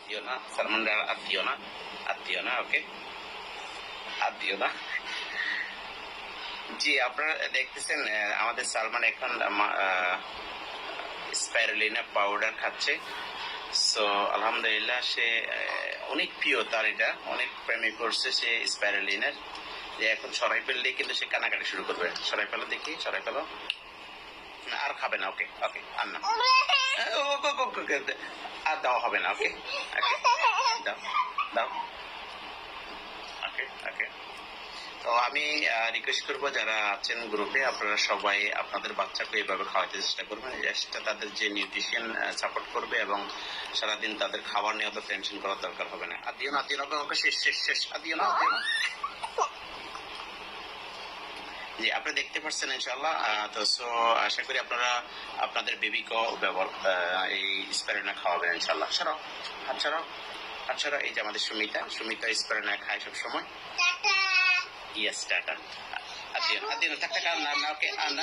দিও না, সালমান আর দিও না, ওকে, আর দিও না। জি, আপনারা দেখতেছেন আমাদের সালমান এখন স্পাইরুলিনা পাউডার খাচ্ছে। সো আলহামদুলিল্লাহ, সে অনেক প্রিয়, তার এটা অনেক প্রেমে পড়ছে সে স্পাইরুলিনার, যে এখন সরাই ফেললেই কিন্তু সে কানাকাটি শুরু করবে। সরাই ফেলো দেখি, সরাই ফেলো। আর খাবে না, ওকে ওকে, আর না, আর দেওয়া হবে না, ওকে দাও দাও, ওকে ওকে। তো আমি রিকোয়েস্ট করবো যারা আছেন গ্রুপে, আপনারা সবাই আপনাদের বাচ্চাকে এইভাবে খাওয়াতে চেষ্টা করবেন। সেটা তাদের যে নিউট্রিশন সাপোর্ট করবে এবং সারাদিন তাদের খাবার নিয়ে অত টেনশন করার দরকার হবে না। আর দিও না, দিও না, ওকে, শেষ শেষ শেষ, আর দিও না, দিও না। জি, আপনি দেখতে পাচ্ছেন ইনশাআল্লাহ। তো সো আশা করি আপনারা আপনাদের বেবিকেও ব্যবহার এই স্প্যারুলিনা খাওয়াবেন ইনশাআল্লাহ। ছাড়াও, হাত ছাড়াও, হাত ছাড়াও। এই যে আমাদের সুমিতা স্প্যারুলিনা খায় সব সময়। Yes, tata. আদিন থাক থাক, আর না না, ওকে, আর না,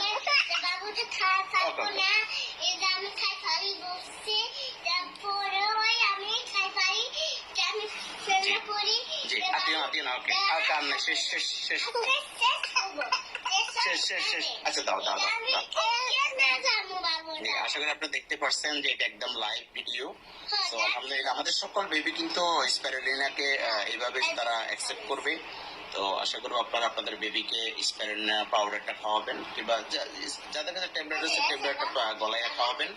জি, আদিও না, ওকে, আর কার না, শেষ শেষ শেষ শেষ শেষ শেষ। আচ্ছা, দাও দাও দাও। আশা করি আপনি দেখতে পাচ্ছেন যে এটা একদম লাইভ ভিডিও। তো আলহামদুলিল্লাহ, আমাদের সকল বেবি কিন্তু স্প্যারুলিনাকে এইভাবে তারা অ্যাকসেপ্ট করবে। তো আশা করবো আপনারা আপনাদের বেবিকে স্প্যারুলিনা পাউডারটা খাওয়াবেন, কিংবা যাদের কাছে ট্যাবলেট আছে ট্যাবলেটটা গলায় খাওয়াবেন।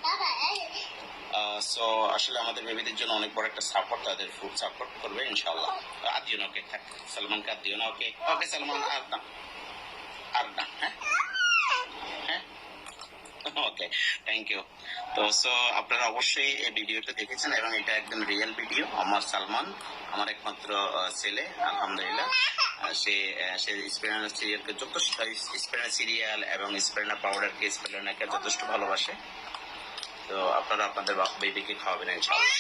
সো আসলে আমাদের বেবিদের জন্য অনেক বড় একটা সাপোর্ট, তাদের ফুড সাপোর্ট করবে ইনশাআল্লাহ। আর দিও না, ওকে, থাক, সালমানকে আর দিও না, ওকে ওকে, সালমান আর না, আর না, হ্যাঁ হ্যাঁ, ওকে, থ্যাংক ইউ। তো সো আপনারা অবশ্যই এই ভিডিওটা দেখেছেন এবং এটা একদম রিয়েল ভিডিও। আমার সালমান আমার একমাত্র ছেলে, আলহামদুলিল্লাহ। সে স্প্যারুলিনা সিরিয়ালকে যথেষ্ট, স্প্যারুলিনা সিরিয়াল এবং স্প্যারুলিনা পাউডারকে, স্প্যারুলিনাকে যথেষ্ট ভালোবাসে। তো আপনারা আপনাদের বেবিকে খাওয়াবেন ইনশাআল্লাহ।